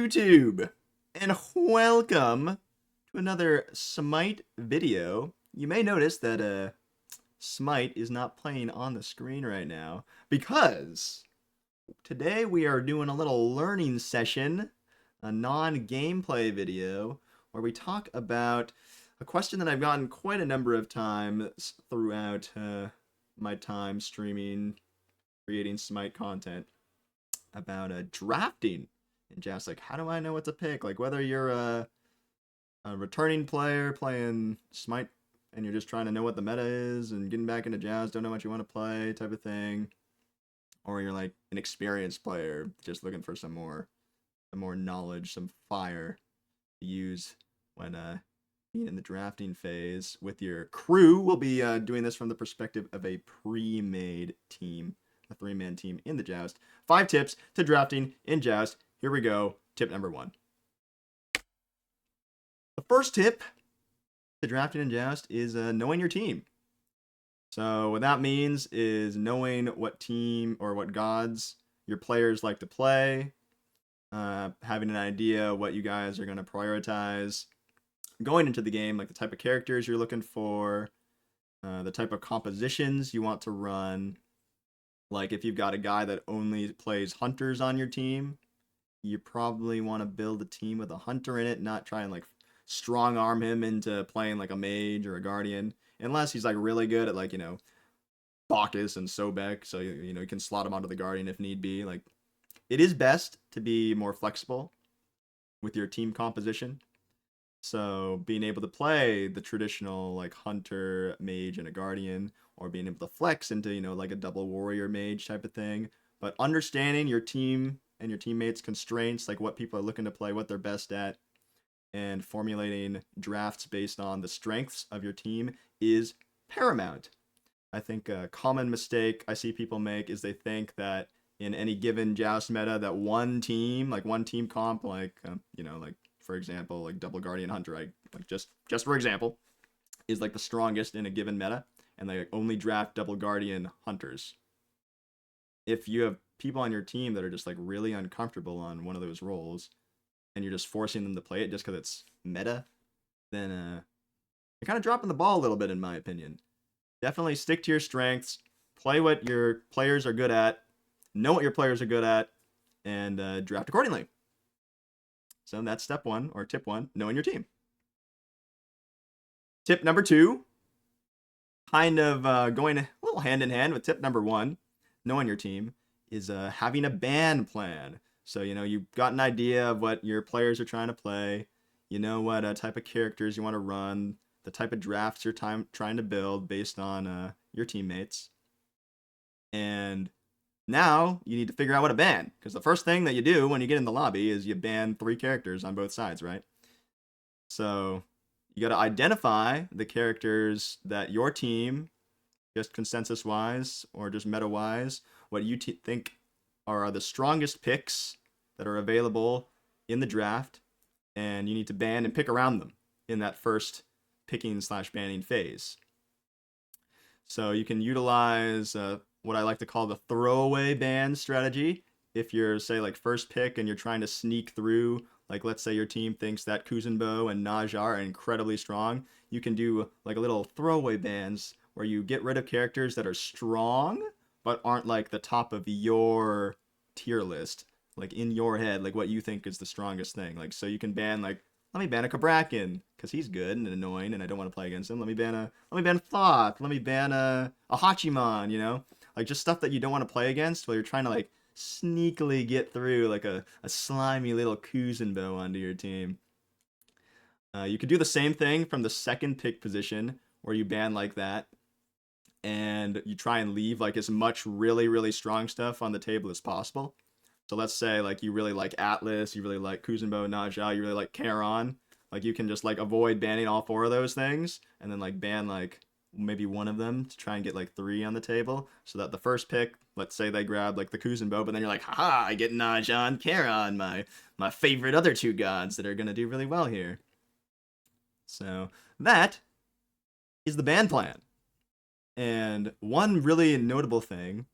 YouTube, and welcome to another Smite video. You may notice that Smite is not playing on the screen right now because today we are doing a little learning session, a non-gameplay video, where we talk about a question that I've gotten quite a number of times throughout my time streaming, creating Smite content about drafting in Joust. Like, how do I know what to pick? Like, whether you're a returning player playing Smite and you're just trying to know what the meta is and getting back into Joust, don't know what you want to play type of thing, or you're like an experienced player just looking for some more knowledge, some fire to use when being in the drafting phase with your crew. We'll be doing this from the perspective of a pre-made team, a 3-man team in the Joust. 5 tips to drafting in Joust. Here we go. Tip number 1. The first tip to drafting in Joust is knowing your team. So what that means is knowing what team or what gods your players like to play, having an idea what you guys are going to prioritize going into the game, like the type of characters you're looking for, the type of compositions you want to run. Like if you've got a guy that only plays hunters on your team, you probably want to build a team with a hunter in it, not try and like strong arm him into playing like a mage or a guardian, unless he's like really good at like, you know, Bacchus and Sobek, so you can slot him onto the guardian if need be. Like, it is best to be more flexible with your team composition. So being able to play the traditional like hunter, mage, and a guardian, or being able to flex into, like a double warrior mage type of thing. But understanding your team and your teammates' constraints, like what people are looking to play, what they're best at, and formulating drafts based on the strengths of your team is paramount. I think a common mistake I see people make is they think that in any given Joust meta that one team comp, like for example, like double guardian hunter, like just for example, is like the strongest in a given meta, and they only draft double guardian hunters. If you have people on your team that are just like really uncomfortable on one of those roles, and you're just forcing them to play it just because it's meta, then you're kind of dropping the ball a little bit, in my opinion. Definitely stick to your strengths, play what your players are good at, know what your players are good at, and draft accordingly. So that's step 1, or tip 1, knowing your team. Tip number 2, kind of going a little hand in hand with tip number 1, knowing your team, is having a ban plan. So, you've got an idea of what your players are trying to play. You know what type of characters you want to run, the type of drafts you're trying to build based on your teammates. And now you need to figure out what to ban, because the first thing that you do when you get in the lobby is you ban 3 characters on both sides, right? So you got to identify the characters that your team, just consensus-wise or just meta-wise, what you think are the strongest picks that are available in the draft, and you need to ban and pick around them in that first picking/banning phase. So you can utilize what I like to call the throwaway ban strategy. If you're, say, like first pick and you're trying to sneak through, like let's say your team thinks that Kuzenbo and Naja are incredibly strong, you can do like a little throwaway bans where you get rid of characters that are strong but aren't like the top of your tier list, like in your head, like what you think is the strongest thing. Like, so you can ban, like, let me ban a Kabrakan because he's good and annoying and I don't want to play against him. Let me ban Thoth. Let me ban a Hachiman, like just stuff that you don't want to play against while you're trying to like sneakily get through like a slimy little Kuzenbo onto your team. You could do the same thing from the second pick position where you ban like that, and you try and leave like as much really, really strong stuff on the table as possible. So let's say like you really like Atlas, you really like Kuzenbo, Naja, you really like Charon. Like you can just like avoid banning all 4 of those things and then like ban like maybe one of them to try and get like 3 on the table, so that the first pick, let's say they grab like the Kuzenbo, but then you're like, haha, I get Naja and Charon, my favorite other 2 gods that are gonna do really well here. So that is the ban plan. And one really notable thing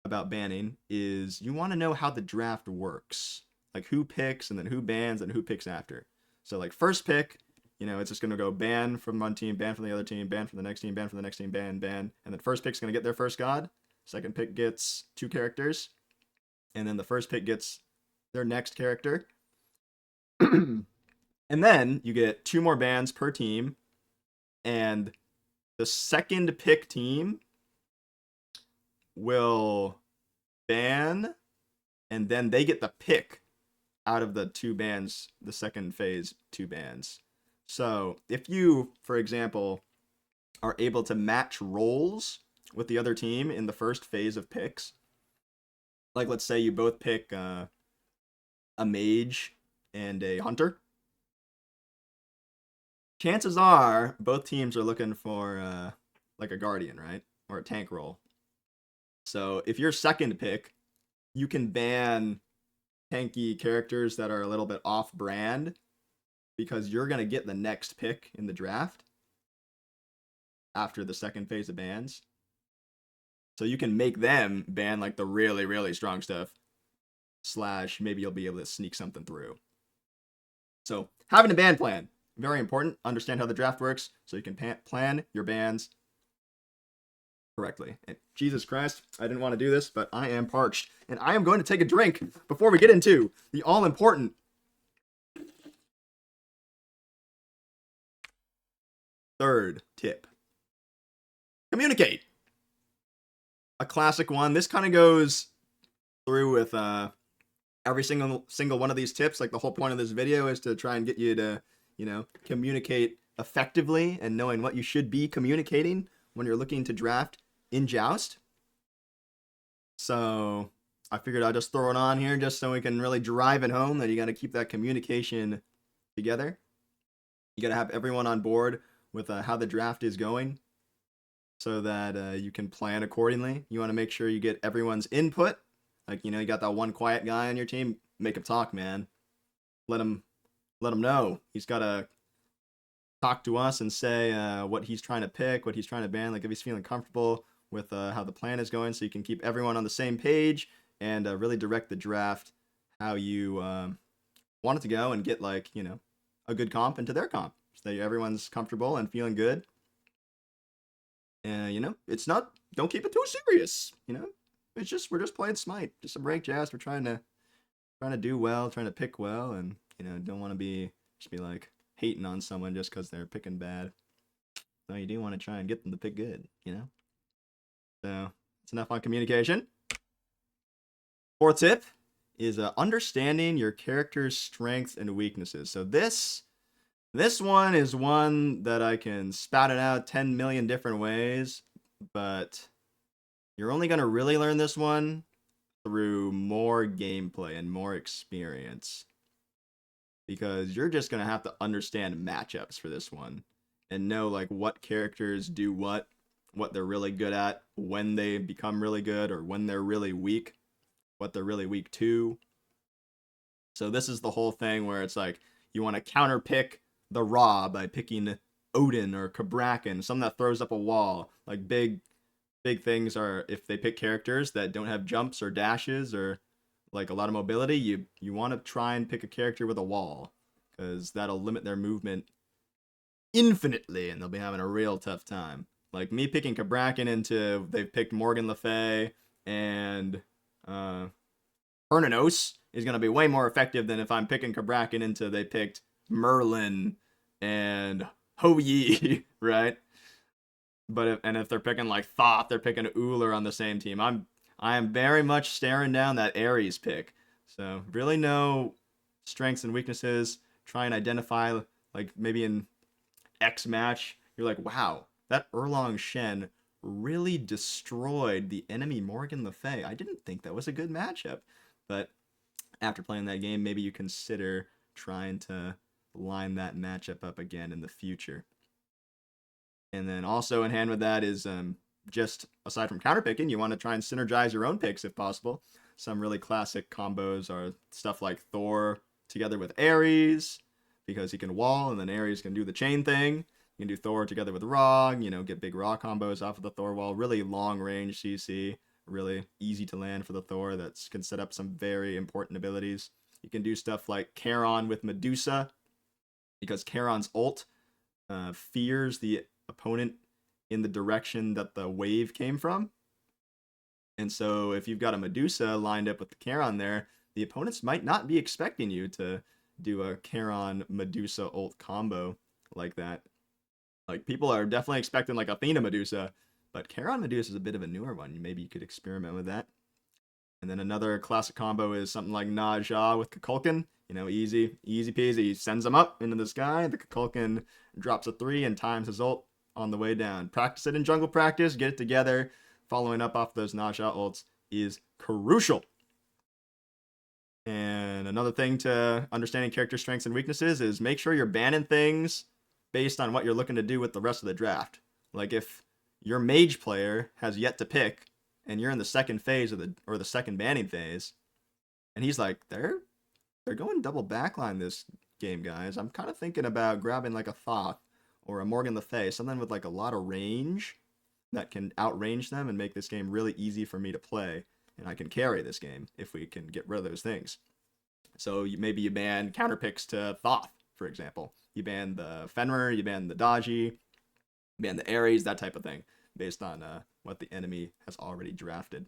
about banning is you want to know how the draft works. like who picks and then who bans and who picks after. So like first pick, it's just gonna go ban from one team, ban from the other team, ban from the next team, ban from the next team, ban, ban, and then first pick's gonna get their first god. Second pick gets 2 characters, and then the first pick gets their next character. And then you get 2 more bans per team, and the second pick team will ban, and then they get the pick out of the 2 bans, the second phase 2 bans. So if you, for example, are able to match roles with the other team in the first phase of picks, like let's say you both pick a mage and a hunter, chances are both teams are looking for like a guardian, right? Or a tank role. So if you're second pick, you can ban tanky characters that are a little bit off brand because you're going to get the next pick in the draft after the second phase of bans. So you can make them ban like the really, really strong stuff. / maybe you'll be able to sneak something through. So having a ban plan, very important. Understand how the draft works so you can plan your bans correctly. And Jesus Christ, I didn't want to do this, but I am parched. And I am going to take a drink before we get into the all-important third tip. Communicate. A classic one. This kind of goes through with every single one of these tips. Like the whole point of this video is to try and get you to, communicate effectively and knowing what you should be communicating when you're looking to draft in Joust. So I figured I'd just throw it on here just so we can really drive it home that you got to keep that communication together. You got to have everyone on board with how the draft is going so that you can plan accordingly. You want to make sure you get everyone's input. Like, you got that one quiet guy on your team, make him talk, man. Let him know. He's got to talk to us and say what he's trying to pick, what he's trying to ban, like if he's feeling comfortable with how the plan is going, so you can keep everyone on the same page and really direct the draft how you want it to go and get like, a good comp into their comp so that everyone's comfortable and feeling good. And, it's not, don't keep it too serious, It's just, we're just playing Smite, just some Ranked Joust. We're trying to do well, trying to pick well, and, don't want to just be like hating on someone just because they're picking bad. No, you do want to try and get them to pick good, So, it's enough on communication. Fourth tip is understanding your character's strengths and weaknesses. So this one is one that I can spout it out 10 million different ways, but you're only going to really learn this one through more gameplay and more experience. Because you're just going to have to understand matchups for this one and know like what characters do what they're really good at, when they become really good, or when they're really weak, what they're really weak to. So this is the whole thing where it's like you want to counterpick the Raw by picking Odin or Kabrakan, something that throws up a wall. Like big things are if they pick characters that don't have jumps or dashes or like a lot of mobility, you want to try and pick a character with a wall because that'll limit their movement infinitely and they'll be having a real tough time. Like me picking Kabrakan into, they've picked Morgan Le Fay and Hernanos is going to be way more effective than if I'm picking Kabrakan into, they picked Merlin and Ho Yi, right? But if they're picking like Thoth, they're picking Uller on the same team. I am very much staring down that Ares pick. So really know strengths and weaknesses. Try and identify, like maybe in X match, you're like, wow, that Erlong Shen really destroyed the enemy Morgan Le Fay. I didn't think that was a good matchup. But after playing that game, maybe you consider trying to line that matchup up again in the future. And then also in hand with that is just aside from counterpicking, you want to try and synergize your own picks if possible. Some really classic combos are stuff like Thor together with Ares, because he can wall and then Ares can do the chain thing. You can do Thor together with Rog, get big Raw combos off of the Thor wall. Really long range CC, really easy to land for the Thor that can set up some very important abilities. You can do stuff like Charon with Medusa, because Charon's ult fears the opponent in the direction that the wave came from. And so if you've got a Medusa lined up with the Charon there, the opponents might not be expecting you to do a Charon Medusa ult combo like that. Like, people are definitely expecting like Athena Medusa, but Charon Medusa is a bit of a newer one. Maybe you could experiment with that. And then another classic combo is something like Naja with Kukulkan. You know, easy peasy. He sends them up into the sky. The Kukulkan drops a 3 and times his ult on the way down. Practice it in jungle practice. Get it together. Following up off those Naja ults is crucial. And another thing to understanding character strengths and weaknesses is make sure you're banning things based on what you're looking to do with the rest of the draft. Like, if your mage player has yet to pick and you're in the second phase of the second banning phase, and he's like, they're going double backline this game, guys. I'm kind of thinking about grabbing like a Thoth or a Morgan Le Fay, something with like a lot of range that can outrange them and make this game really easy for me to play, and I can carry this game if we can get rid of those things. So maybe you ban counter picks to Thoth, for example. You ban the Fenrir, you ban the Dodgy, you ban the Ares, that type of thing, based on what the enemy has already drafted.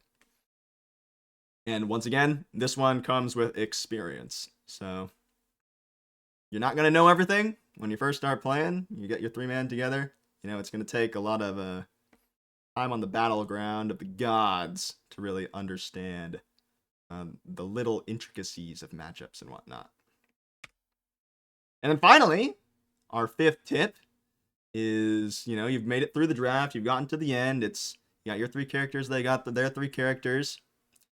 And once again, this one comes with experience. So you're not going to know everything when you first start playing. You get your 3-man together. You know, it's going to take a lot of time on the battleground of the gods to really understand the little intricacies of matchups and whatnot. And then finally, our 5th tip is, you know, you've made it through the draft, you've gotten to the end, you got your 3 characters, they got their 3 characters.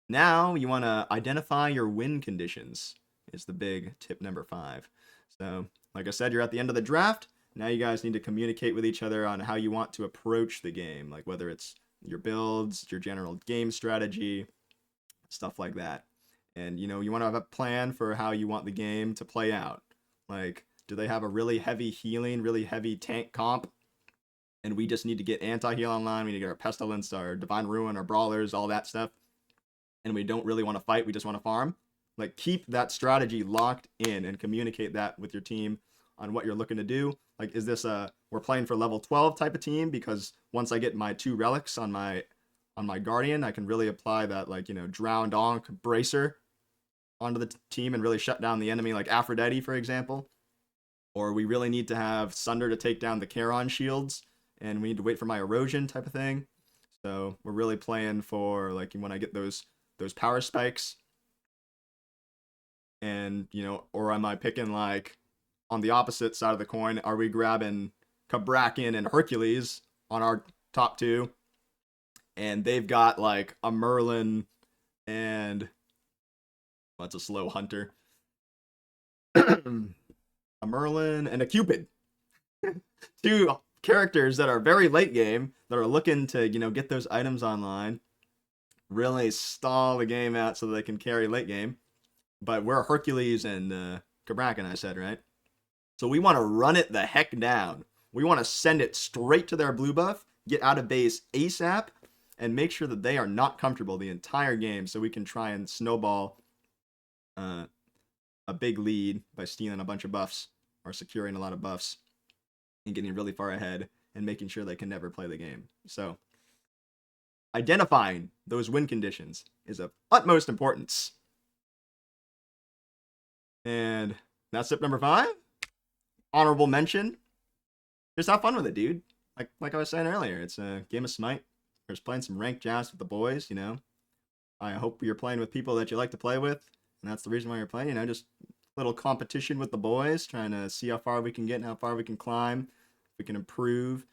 Now you want to identify your win conditions is the big tip number 5. So, like I said, you're at the end of the draft. Now you guys need to communicate with each other on how you want to approach the game, like whether it's your builds, your general game strategy, stuff like that. And, you know, you want to have a plan for how you want the game to play out. Like, do they have a really heavy healing, really heavy tank comp? And we just need to get anti-heal online. We need to get our Pestilence, our Divine Ruin, our Brawlers, all that stuff. And we don't really want to fight. We just want to farm. Like, keep that strategy locked in and communicate that with your team on what you're looking to do. Like, is this we're playing for level 12 type of team? Because once I get my 2 relics on my Guardian, I can really apply that, like, you know, Drowned Onk Bracer onto the team and really shut down the enemy, like Aphrodite, for example. Or we really need to have Sunder to take down the Charon shields, and we need to wait for my erosion type of thing. So we're really playing for, like, when I get those power spikes. And, you know, or am I picking, like, on the opposite side of the coin, are we grabbing Kabrakan and Hercules on our top 2? And they've got, like, a Merlin and... That's a slow hunter. A Merlin and a Cupid. 2 characters that are very late game, that are looking to, you know, get those items online, really stall the game out so they can carry late game. But we're Hercules and Kabrakan, I said, right? So we want to run it the heck down. We want to send it straight to their blue buff, get out of base ASAP, and make sure that they are not comfortable the entire game so we can try and snowball a big lead by stealing a bunch of buffs or securing a lot of buffs and getting really far ahead and making sure they can never play the game. So identifying those win conditions is of utmost importance. And that's tip number 5. Honorable mention. Just have fun with it, dude. Like I was saying earlier, it's a game of Smite. There's playing some Ranked Joust with the boys, you know. I hope you're playing with people that you like to play with. And that's the reason why you're playing, you know, just a little competition with the boys, trying to see how far we can get and how far we can climb, if we can improve,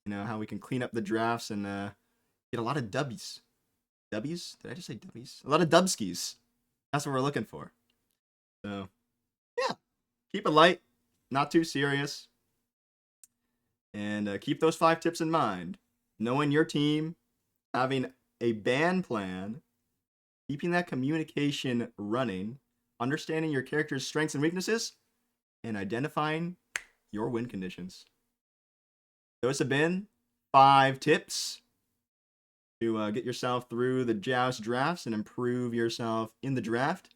you know, how we can clean up the drafts and get a lot of W's. W's? Did I just say W's? A lot of dubskis. That's what we're looking for. So, yeah, keep it light, not too serious, and keep those 5 tips in mind. Knowing your team, having a ban plan, keeping that communication running, understanding your character's strengths and weaknesses, and identifying your win conditions. Those have been 5 tips to get yourself through the Joust drafts and improve yourself in the draft.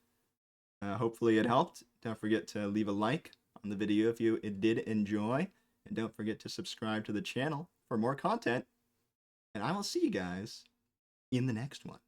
Hopefully it helped. Don't forget to leave a like on the video if you did enjoy. And don't forget to subscribe to the channel for more content. And I will see you guys in the next one.